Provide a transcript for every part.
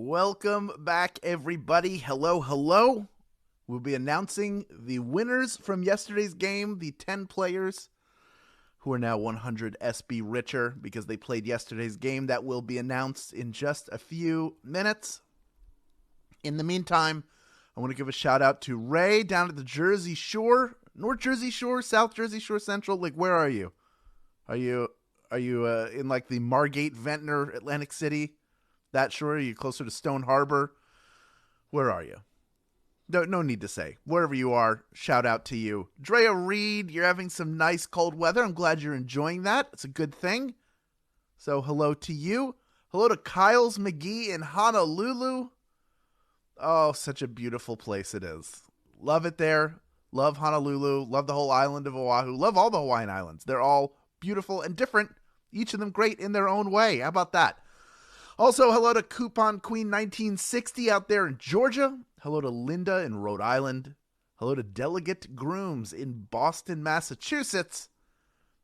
Welcome back, everybody. Hello, hello. We'll be announcing the winners from yesterday's game, the 10 players who are now 100 SB richer because they played yesterday's game. That will be announced in just a few minutes. In the meantime, I want to give a shout out to Ray down at the Jersey Shore, North Jersey Shore, South Jersey Shore Central. Like, where are you? Are you in like the Margate, Ventnor, Atlantic City? That shore? Are you closer to Stone Harbor? Where are you? No need to say. Wherever you are, shout out to you. Drea Reed, you're having some nice cold weather. I'm glad you're enjoying that. It's a good thing. So hello to you. Hello to Kyles McGee in Honolulu. Oh, such a beautiful place it is. Love it there. Love Honolulu. Love the whole island of Oahu. Love all the Hawaiian Islands. They're all beautiful and different. Each of them great in their own way. How about that? Also, hello to Coupon Queen 1960 out there in Georgia. Hello to Linda in Rhode Island. Hello to Delegate Grooms in Boston, Massachusetts.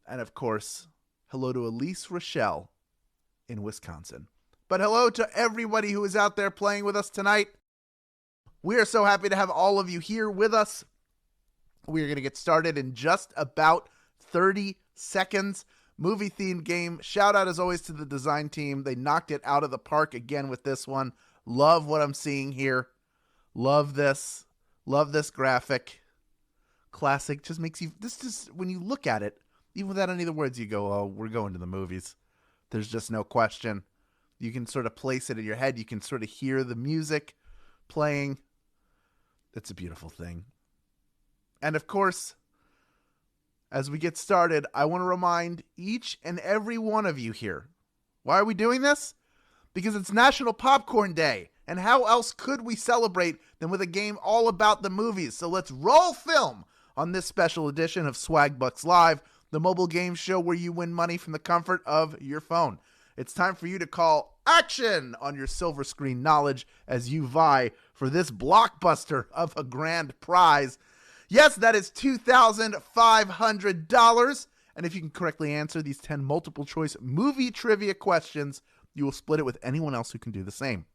And of course, hello to Elise Rochelle in Wisconsin. But hello to everybody who is out there playing with us tonight. We are so happy to have all of you here with us. We are going to get started in just about 30 seconds. Movie-themed game. Shout out, as always, to the design team. They knocked it out of the park again with this one. Love what I'm seeing here. Love this. Love this graphic. Classic. Just makes you... This just... When you look at it, even without any of the words, you go, oh, we're going to the movies. There's just no question. You can sort of place it in your head. You can sort of hear the music playing. It's a beautiful thing. And, of course... As we get started, I want to remind each and every one of you here. Why are we doing this? Because it's National Popcorn Day. And how else could we celebrate than with a game all about the movies? So let's roll film on this special edition of Swagbucks Live, the mobile game show where you win money from the comfort of your phone. It's time for you to call action on your silver screen knowledge as you vie for this blockbuster of a grand prize. Yes, that is $2,500. And if you can correctly answer these 10 multiple choice movie trivia questions, you will split it with anyone else who can do the same.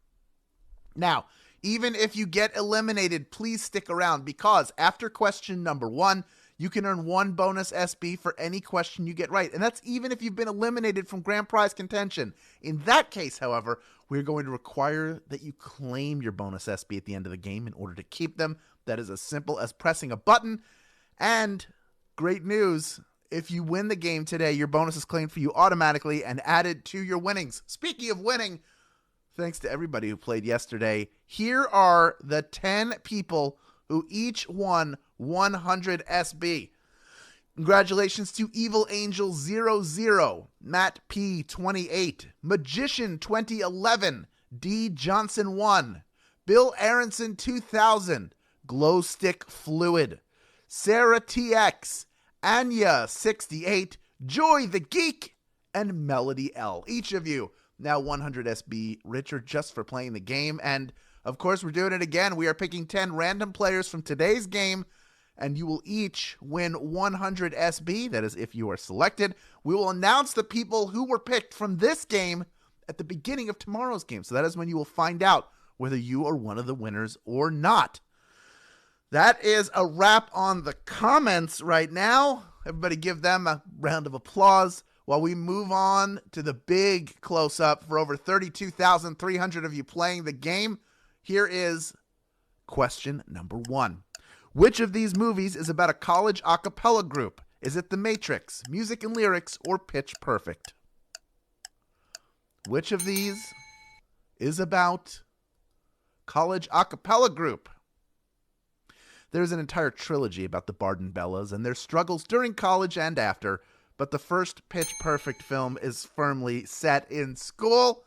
Now, even if you get eliminated, please stick around because after question number 1, you can earn 1 bonus SB for any question you get right. And that's even if you've been eliminated from grand prize contention. In that case, however, we're going to require that you claim your bonus SB at the end of the game in order to keep them. That is as simple as pressing a button. And great news, if you win the game today, your bonus is claimed for you automatically and added to your winnings. Speaking of winning, thanks to everybody who played yesterday, here are the 10 people who each won 100 SB. Congratulations to Evil Angel 00, Matt P 28, Magician 2011, D Johnson 1, Bill Aronson 2000, Glow Stick Fluid, Sarah TX, Anya 68, Joy the Geek, and Melody L. Each of you now 100 SB richer just for playing the game. And of course, we're doing it again. We are picking 10 random players from today's game, and you will each win 100 SB. That is if you are selected. We will announce the people who were picked from this game at the beginning of tomorrow's game. So that is when you will find out whether you are one of the winners or not. That is a wrap on the comments right now. Everybody give them a round of applause while we move on to the big close-up for over 32,300 of you playing the game. Here is question number 1. Which of these movies is about a college a cappella group? Is it The Matrix, Music and Lyrics, or Pitch Perfect? Which of these is about college a cappella group? There's an entire trilogy about the Barden Bellas and their struggles during college and after, but the first Pitch Perfect film is firmly set in school.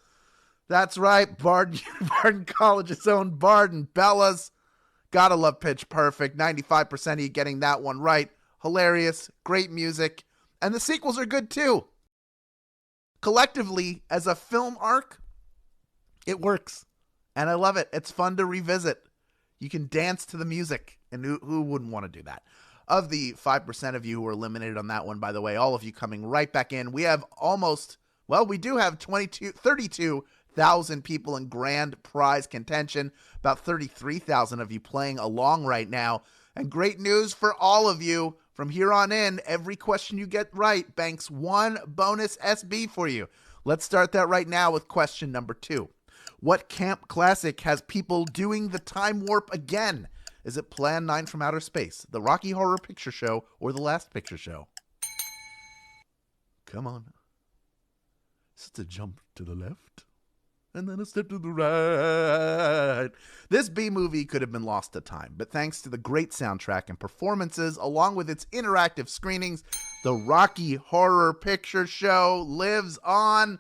That's right, Barden College's own Barden Bellas. Gotta love Pitch Perfect. 95% of you getting that one right. Hilarious, great music, and the sequels are good too. Collectively, as a film arc, it works, and I love it. It's fun to revisit. You can dance to the music, and who wouldn't want to do that? Of the 5% of you who were eliminated on that one, by the way, all of you coming right back in. We have we do have 32 100,000 people in grand prize contention, about 33,000 of you playing along right now. And great news for all of you. From here on in, every question you get right banks 1 bonus SB for you. Let's start that right now with question number 2. What camp classic has people doing the time warp again? Is it Plan 9 from Outer Space, the Rocky Horror Picture Show, or The Last Picture Show? Come on. It's a jump to the left, and then a step to the right. This B-movie could have been lost to time, but thanks to the great soundtrack and performances, along with its interactive screenings, the Rocky Horror Picture Show lives on.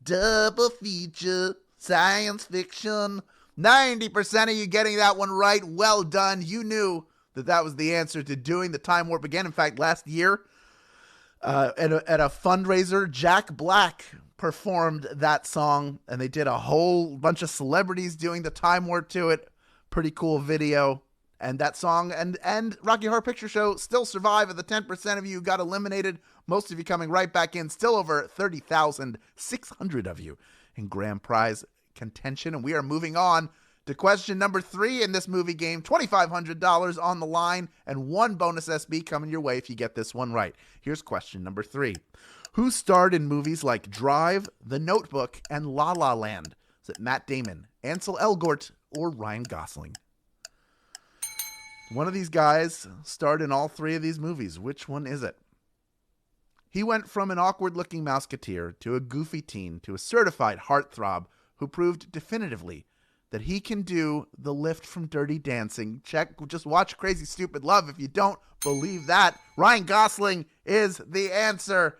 Double feature, science fiction. 90% of you getting that one right. Well done. You knew that was the answer to doing the time warp again. In fact, last year, at a fundraiser, Jack Black performed that song, and they did a whole bunch of celebrities doing the time warp to it. Pretty cool video. And that song and Rocky Horror Picture Show still survive. Of the 10% of you who got eliminated, most of you coming right back in, still over 30,600 of you in grand prize contention. And we are moving on to question number 3 in this movie game. $2,500 on the line and 1 bonus SB coming your way if you get this one right. Here's question number 3. Who starred in movies like Drive, The Notebook, and La La Land? Is it Matt Damon, Ansel Elgort, or Ryan Gosling? One of these guys starred in all 3 of these movies. Which one is it? He went from an awkward-looking mouseketeer to a goofy teen to a certified heartthrob who proved definitively that he can do the lift from Dirty Dancing. Just watch Crazy Stupid Love if you don't believe that. Ryan Gosling is the answer.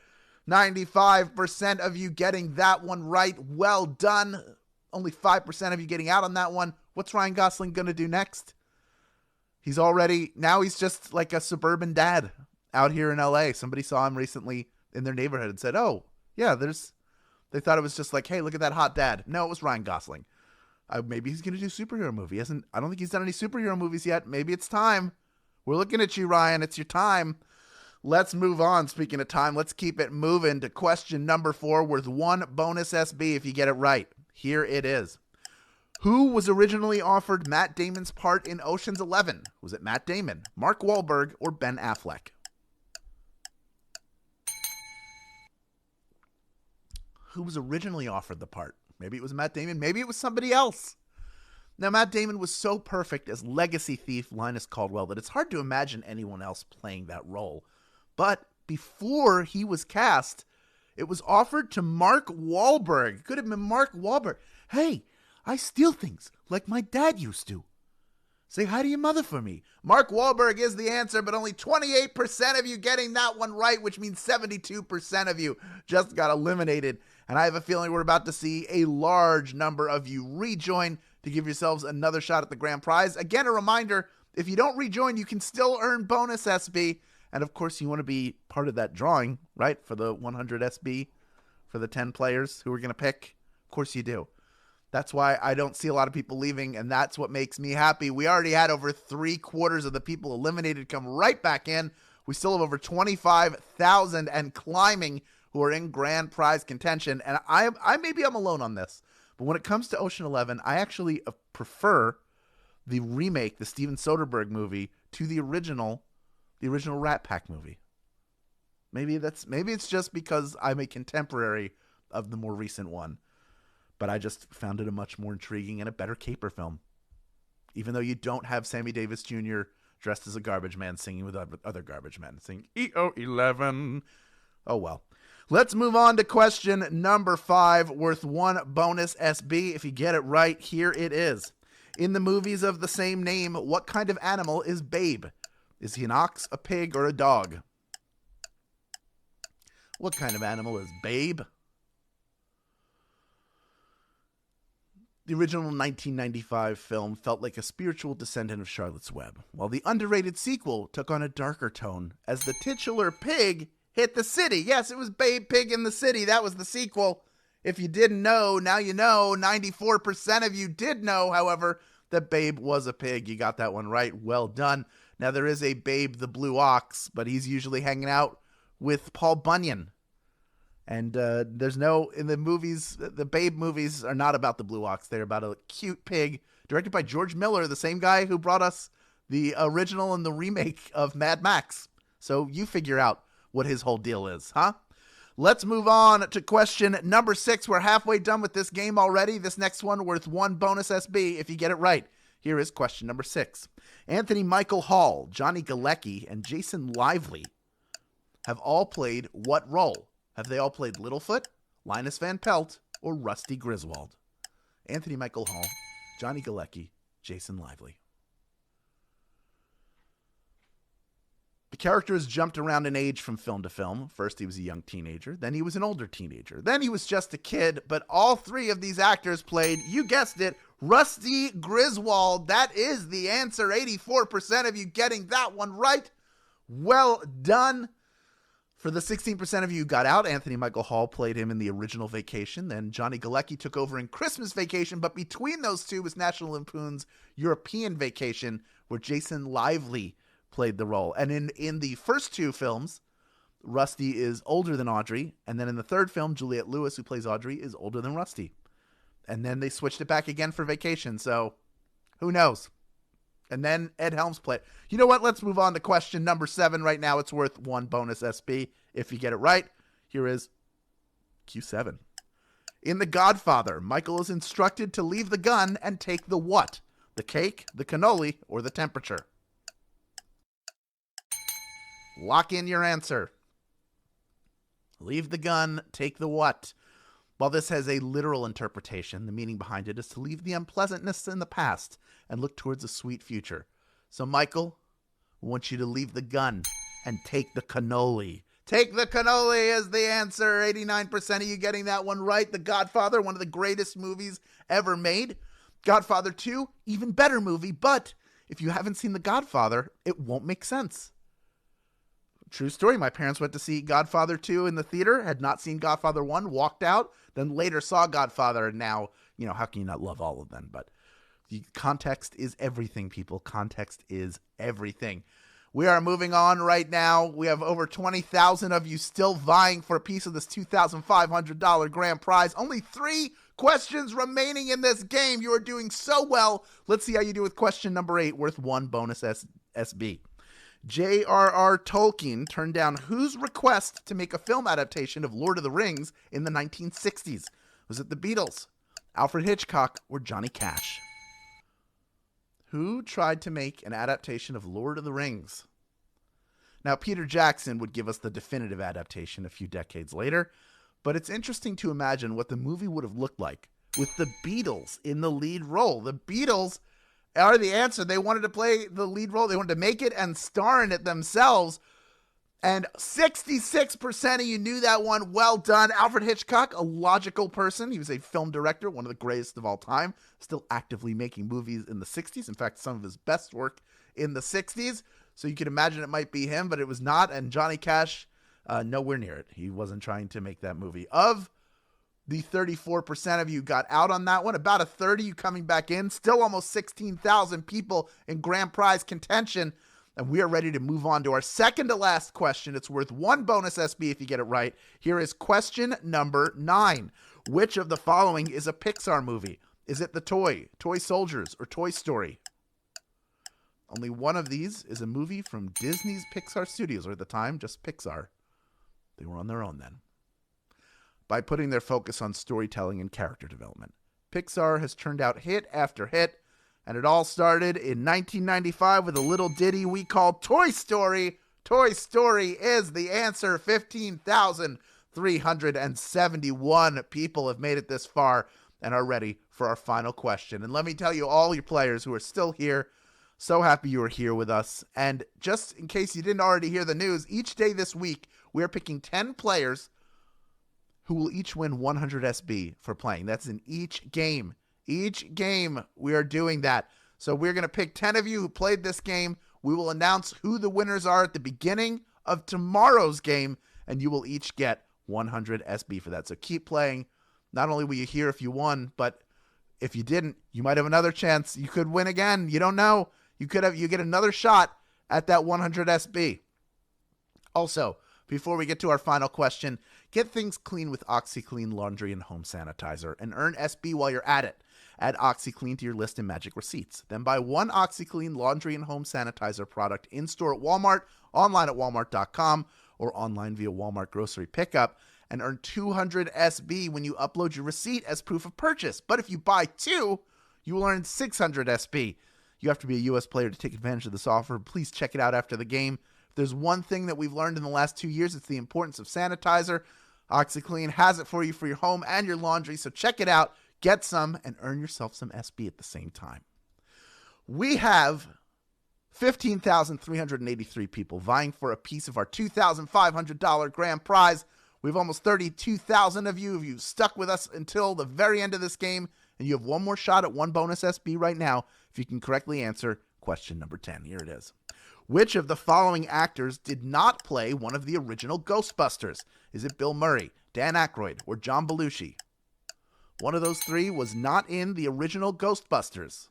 95% of you getting that one right. Well done. Only 5% of you getting out on that one. What's Ryan Gosling going to do next? He's just like a suburban dad out here in LA. Somebody saw him recently in their neighborhood and said, oh, yeah, they thought it was just like, hey, look at that hot dad. No, it was Ryan Gosling. Maybe he's going to do superhero movie. I don't think he's done any superhero movies yet. Maybe it's time. We're looking at you, Ryan. It's your time. Let's move on. Speaking of time, let's keep it moving to question number 4, worth 1 bonus SB if you get it right. Here it is. Who was originally offered Matt Damon's part in Ocean's 11? Was it Matt Damon, Mark Wahlberg, or Ben Affleck? Who was originally offered the part? Maybe it was Matt Damon. Maybe it was somebody else. Now, Matt Damon was so perfect as legacy thief Linus Caldwell that it's hard to imagine anyone else playing that role. But before he was cast, it was offered to Mark Wahlberg. It could have been Mark Wahlberg. Hey, I steal things like my dad used to. Say hi to your mother for me. Mark Wahlberg is the answer, but only 28% of you getting that one right, which means 72% of you just got eliminated. And I have a feeling we're about to see a large number of you rejoin to give yourselves another shot at the grand prize. Again, a reminder, if you don't rejoin, you can still earn bonus SB. And of course, you want to be part of that drawing, right? For the 100 SB, for the 10 players who we're going to pick. Of course you do. That's why I don't see a lot of people leaving, and that's what makes me happy. We already had over 3/4 of the people eliminated come right back in. We still have over 25,000 and climbing who are in grand prize contention. And maybe I'm alone on this, but when it comes to Ocean 11, I actually prefer the remake, the Steven Soderbergh movie, to the original Rat Pack movie. Maybe it's just because I'm a contemporary of the more recent one. But I just found it a much more intriguing and a better caper film. Even though you don't have Sammy Davis Jr. dressed as a garbage man singing with other garbage men. Singing EO11. Oh, well. Let's move on to question number 5, worth 1 bonus SB. If you get it right, here it is. In the movies of the same name, what kind of animal is Babe? Is he an ox, a pig, or a dog? What kind of animal is Babe? The original 1995 film felt like a spiritual descendant of Charlotte's Web, while the underrated sequel took on a darker tone as the titular pig hit the city. Yes, it was Babe Pig in the City. That was the sequel. If you didn't know, now you know. 94% of you did know, however, that Babe was a pig. You got that one right. Well done. Now, there is a Babe the Blue Ox, but he's usually hanging out with Paul Bunyan And there's no, in the movies, the Babe movies are not about the Blue Ox. They're about a cute pig, directed by George Miller, the same guy who brought us the original and the remake of Mad Max. So you figure out what his whole deal is, huh? Let's move on to question number 6. We're halfway done with this game already. This next one worth 1 bonus SB if you get it right. Here is question number 6. Anthony Michael Hall, Johnny Galecki, and Jason Lively have all played what role? Have they all played Littlefoot, Linus Van Pelt, or Rusty Griswold? Anthony Michael Hall, Johnny Galecki, Jason Lively. The character has jumped around in age from film to film. First, he was a young teenager. Then he was an older teenager. Then he was just a kid. But all 3 of these actors played, you guessed it, Rusty Griswold. That is the answer. 84% of you getting that one right. Well done. For the 16% of you who got out, Anthony Michael Hall played him in the original Vacation. Then Johnny Galecki took over in Christmas Vacation. But between those two was National Lampoon's European Vacation, where Jason Lively played the role. And in the first 2 films, Rusty is older than Audrey. And then in the third film, Juliette Lewis, who plays Audrey, is older than Rusty. And then they switched it back again for Vacation. So who knows? And then Ed Helms played. You know what? Let's move on to question number 7 right now. It's worth 1 bonus SB if you get it right. Here is Q7. In The Godfather, Michael is instructed to leave the gun and take the what? The cake, the cannoli, or the temperature? Lock in your answer. Leave the gun, take the what? While this has a literal interpretation, the meaning behind it is to leave the unpleasantness in the past and look towards a sweet future. So, Michael, I want you to leave the gun and take the cannoli. Take the cannoli is the answer. 89% of you getting that one right. The Godfather, one of the greatest movies ever made. Godfather 2, even better movie, but if you haven't seen The Godfather, it won't make sense. True story. My parents went to see Godfather 2 in the theater, had not seen Godfather 1, walked out, then later saw Godfather, and now, how can you not love all of them? But the context is everything, people. Context is everything. We are moving on right now. We have over 20,000 of you still vying for a piece of this $2,500 grand prize. Only 3 questions remaining in this game. You are doing so well. Let's see how you do with question number 8, worth 1 bonus SB. J.R.R. Tolkien turned down whose request to make a film adaptation of Lord of the Rings in the 1960s? Was it the Beatles, Alfred Hitchcock, or Johnny Cash? Who tried to make an adaptation of Lord of the Rings? Now, Peter Jackson would give us the definitive adaptation a few decades later, but it's interesting to imagine what the movie would have looked like with the Beatles in the lead role. The Beatles are the answer. They wanted to play the lead role. They wanted to make it and star in it themselves. And 66% of you knew that one. Well done. Alfred Hitchcock, a logical person. He was a film director, one of the greatest of all time, still actively making movies in the 60s. In fact, some of his best work in the 60s. So you can imagine it might be him, but it was not. And Johnny Cash, nowhere near it. He wasn't trying to make that movie. Of the 34% of you got out on that one, about a third of you coming back in, still almost 16,000 people in grand prize contention. And we are ready to move on to our second to last question. It's worth 1 bonus SB if you get it right. Here is question number 9. Which of the following is a Pixar movie? Is it The Toy, Toy Soldiers, or Toy Story? Only one of these is a movie from Disney's Pixar Studios, or at the time, just Pixar. They were on their own then. By putting their focus on storytelling and character development, Pixar has turned out hit after hit, and it all started in 1995 with a little ditty we call Toy Story. Toy Story is the answer. 15,371 people have made it this far and are ready for our final question. And let me tell you, all your players who are still here, so happy you are here with us. And just in case you didn't already hear the news, each day this week, we are picking 10 players who will each win 100 SB for playing. That's in each game. Each game, we are doing that. So we're going to pick 10 of you who played this game. We will announce who the winners are at the beginning of tomorrow's game, and you will each get 100 SB for that. So keep playing. Not only will you hear if you won, but if you didn't, you might have another chance. You could win again. You don't know. You get another shot at that 100 SB. Also, before we get to our final question, Get things clean with OxyClean Laundry and Home Sanitizer and earn SB while you're at it. Add OxyClean to your list in Magic Receipts. Then buy one OxyClean Laundry and Home Sanitizer product in-store at Walmart, online at walmart.com, or online via Walmart grocery pickup, and earn 200 SB when you upload your receipt as proof of purchase. But if you buy two, you will earn 600 SB. You have to be a U.S. player to take advantage of this offer. Please check it out after the game. If there's one thing that we've learned in the last 2 years, it's the importance of sanitizer. OxyClean has it for you for your home and your laundry, so check it out, get some, and earn yourself some SB at the same time. We have 15,383 people vying for a piece of our $2,500 grand prize. We have almost 32,000 of you. If you stuck with us until the very end of this game, and you have one more shot at one bonus SB right now if you can correctly answer question number 10. Here it is. Which of the following actors did not play one of the original Ghostbusters? Is it Bill Murray, Dan Aykroyd, or John Belushi? One of those three was not in the original Ghostbusters.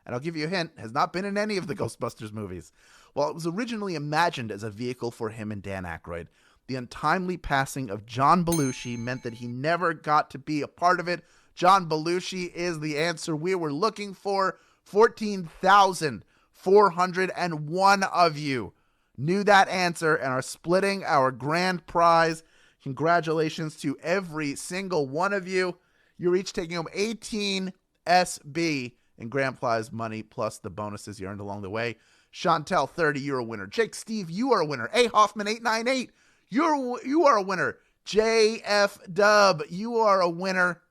And I'll give you a hint, has not been in any of the Ghostbusters movies. While it was originally imagined as a vehicle for him and Dan Aykroyd, the untimely passing of John Belushi meant that he never got to be a part of it. John Belushi is the answer we were looking for. 14,401 of you knew that answer and are splitting our grand prize. Congratulations to every single one of you. You're each taking home 18 SB in grand prize money plus the bonuses you earned along the way. Chantel 30, you're a winner. Jake Steve, you are a winner. A Hoffman 898, you are a winner. JF Dub, you are a winner.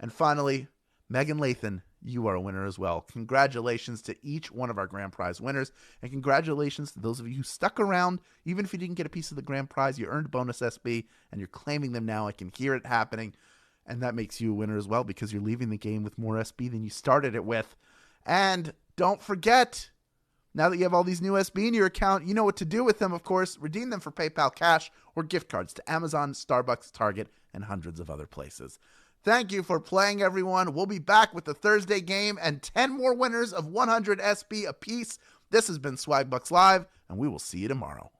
And finally, Megan Lathan, you are a winner as well. Congratulations to each one of our grand prize winners, and congratulations to those of you who stuck around. Even if you didn't get a piece of the grand prize, you earned bonus SB, and you're claiming them now. I can hear it happening, and that makes you a winner as well because you're leaving the game with more SB than you started it with. And don't forget, now that you have all these new SB in your account, you know what to do with them, of course. Redeem them for PayPal cash or gift cards to Amazon, Starbucks, Target, and hundreds of other places. Thank you for playing, everyone. We'll be back with the Thursday game and 10 more winners of 100 SB apiece. This has been Swagbucks Live, and we will see you tomorrow.